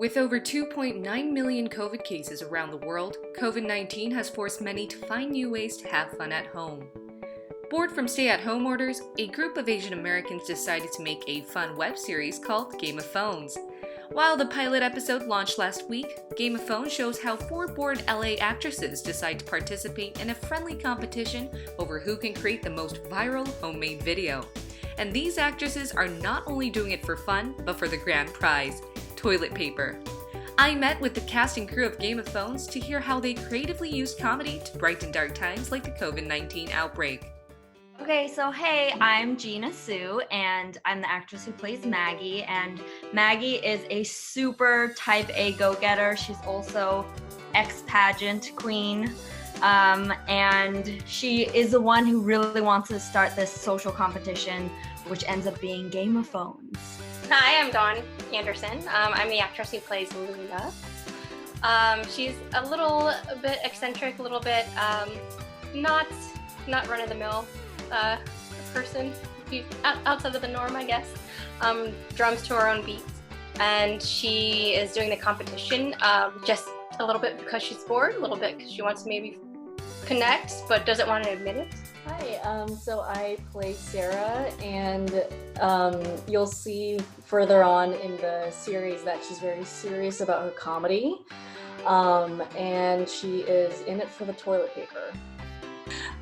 With over 2.9 million COVID cases around the world, COVID-19 has forced many to find new ways to have fun at home. Bored from stay-at-home orders, a group of Asian Americans decided to make a fun web series called Game of Phones. While the pilot episode launched last week, Game of Phones shows how four bored LA actresses decide to participate in a friendly competition over who can create the most viral homemade video. And these actresses are not only doing it for fun, but for the grand prize: toilet paper. I met with the cast and crew of Game of Phones to hear how they creatively used comedy to brighten dark times like the COVID-19 outbreak. Okay, so hey, I'm Gina Sue, and I'm the actress who plays Maggie, and Maggie is a super type A go-getter. She's also ex-pageant queen, and she is the one who really wants to start this social competition, which ends up being Game of Phones. Hi, I'm Dawn Anderson. I'm the actress who plays Luna. She's a bit eccentric, a little bit not run-of-the-mill person, outside of the norm, I guess. Drums to her own beats, and she is doing the competition just a little bit because she's bored, a little bit because she wants to maybe connect but doesn't want to admit it. Hi, so I play Sarah, and you'll see further on in the series that she's very serious about her comedy, and she is in it for the toilet paper.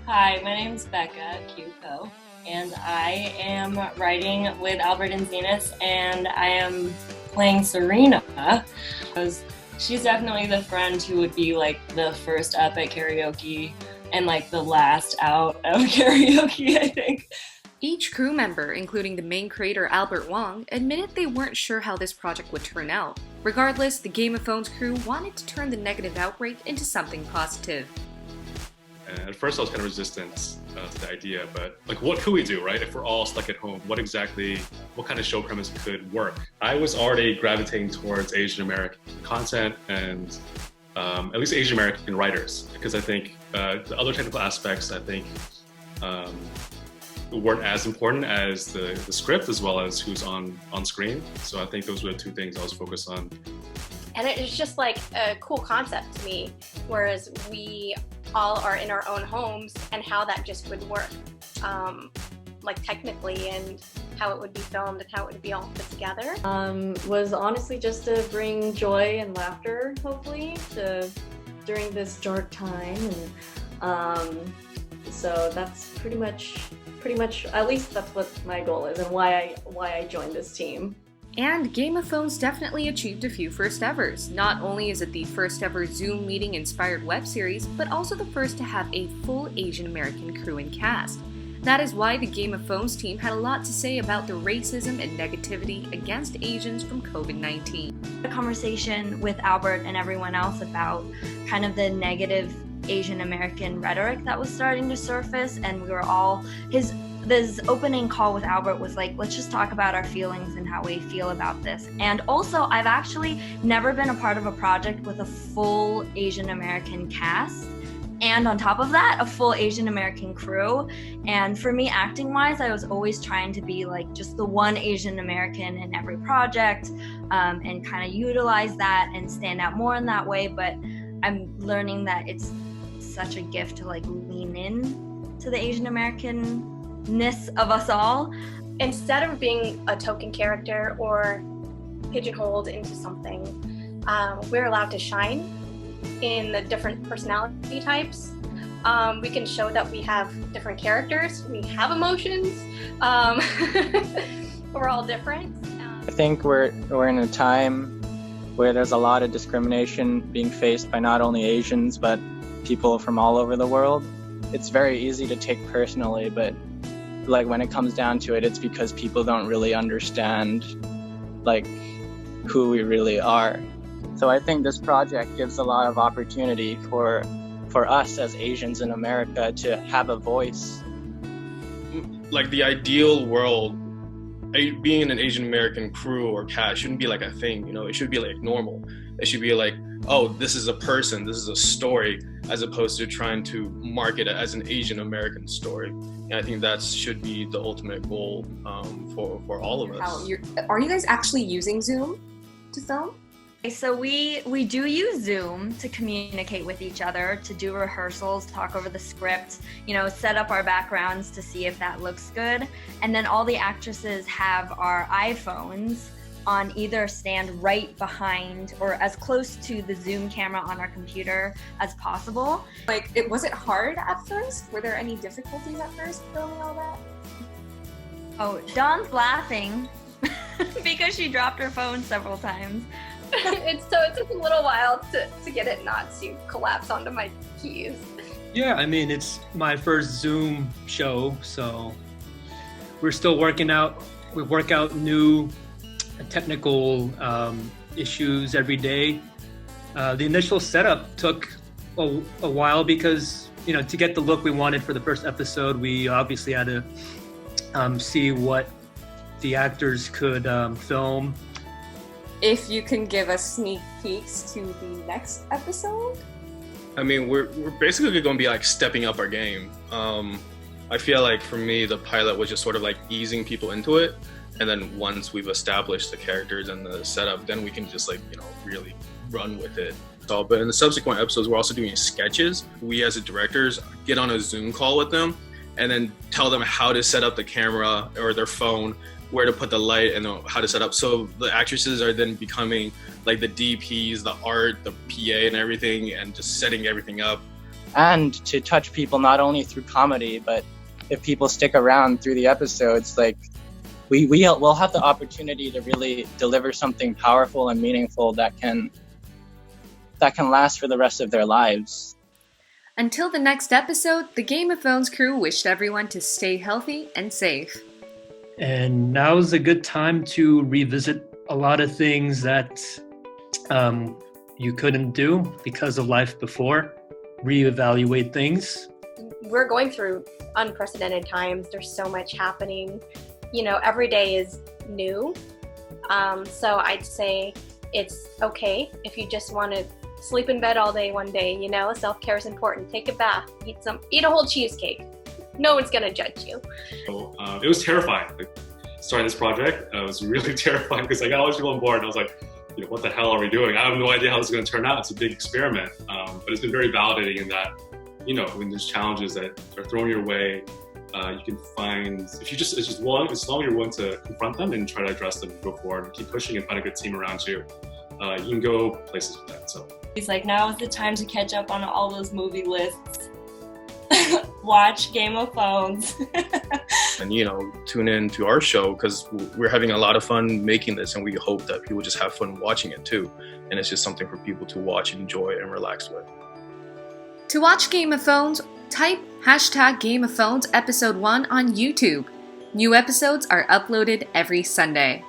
Hi, my name's Becca Cuco, and I am writing with Albert and Zenas, and I am playing Serena, because she's definitely the friend who would be like the first up at karaoke and like the last out of karaoke, I think. Each crew member, including the main creator Albert Wong, admitted they weren't sure how this project would turn out. Regardless, the Game of Phones crew wanted to turn the negative outbreak into something positive. At first I was kind of resistant to the idea, but like, what could we do, right? If we're all stuck at home, what kind of show premise could work? I was already gravitating towards Asian American content and at least Asian American writers, because I think the other technical aspects, I think, weren't as important as the script as well as who's on screen. So I think those were the two things I was focused on. And it's just like a cool concept to me, whereas we all are in our own homes, and how that just would work, like technically, and how it would be filmed and how it would be all put together. Was honestly just to bring joy and laughter, hopefully, during this dark time, and so that's pretty much, at least that's what my goal is, and why I joined this team. And Game of Phones definitely achieved a few first evers. Not only is it the first ever Zoom meeting inspired web series, but also the first to have a full Asian American crew and cast. That is why the Game of Phones team had a lot to say about the racism and negativity against Asians from COVID-19. A conversation with Albert and everyone else about kind of the negative Asian American rhetoric that was starting to surface, and we were all, this opening call with Albert was like, let's just talk about our feelings and how we feel about this. And also, I've actually never been a part of a project with a full Asian American cast, and on top of that, a full Asian American crew. And for me, acting wise, I was always trying to be like just the one Asian American in every project, and kind of utilize that and stand out more in that way. But I'm learning that it's such a gift to like lean in to the Asian American-ness of us all. Instead of being a token character or pigeonholed into something, we're allowed to shine in the different personality types. We can show that we have different characters, we have emotions, we're all different. I think we're in a time where there's a lot of discrimination being faced by not only Asians, but people from all over the world. It's very easy to take personally, but like when it comes down to it, it's because people don't really understand like who we really are. So I think this project gives a lot of opportunity for us as Asians in America to have a voice. Like the ideal world, being in an Asian American crew or cast shouldn't be like a thing, you know, it should be like normal. It should be like, oh, this is a person, this is a story, as opposed to trying to market it as an Asian American story. And I think that should be the ultimate goal for all of us. Are you guys actually using Zoom to film? So we do use Zoom to communicate with each other, to do rehearsals, talk over the script, set up our backgrounds to see if that looks good. And then all the actresses have our iPhones on either stand right behind or as close to the Zoom camera on our computer as possible. Was it hard at first? Were there any difficulties at first filming all that? Oh, Dawn's laughing because she dropped her phone several times. It took a little while to get it not to collapse onto my keys. Yeah, I mean, it's my first Zoom show, so we're still working out. We work out new technical issues every day. The initial setup took a while because, to get the look we wanted for the first episode, we obviously had to see what the actors could film. If you can give us sneak peeks to the next episode? I mean, we're basically going to be like stepping up our game. I feel like for me, the pilot was just sort of like easing people into it. And then once we've established the characters and the setup, then we can just really run with it. So, but in the subsequent episodes, we're also doing sketches. We as directors get on a Zoom call with them and then tell them how to set up the camera or their phone, where to put the light, and how to set up. So the actresses are then becoming like the DPs, the art, the PA and everything, and just setting everything up. And to touch people not only through comedy, but if people stick around through the episodes, we'll have the opportunity to really deliver something powerful and meaningful that can last for the rest of their lives. Until the next episode, the Game of Thrones crew wished everyone to stay healthy and safe. And now is a good time to revisit a lot of things that you couldn't do because of life before. Reevaluate things. We're going through unprecedented times. There's so much happening. Every day is new. So I'd say it's okay if you just want to sleep in bed all day one day. Self-care is important. Take a bath, eat a whole cheesecake. No one's gonna judge you. So, it was terrifying. Starting this project, it was really terrifying because I got all these people on board and I was like, what the hell are we doing? I have no idea how this is gonna turn out. It's a big experiment. But it's been very validating in that, when there's challenges that are thrown your way, you can find, as long as you're willing to confront them and try to address them and go forward and keep pushing and find a good team around you, you can go places with that. So he's like, now is the time to catch up on all those movie lists. Watch Game of Thrones. And tune in to our show because we're having a lot of fun making this, and we hope that people just have fun watching it too. And it's just something for people to watch, enjoy, and relax with. To watch Game of Thrones, type #Game of Thrones Episode 1 on YouTube. New episodes are uploaded every Sunday.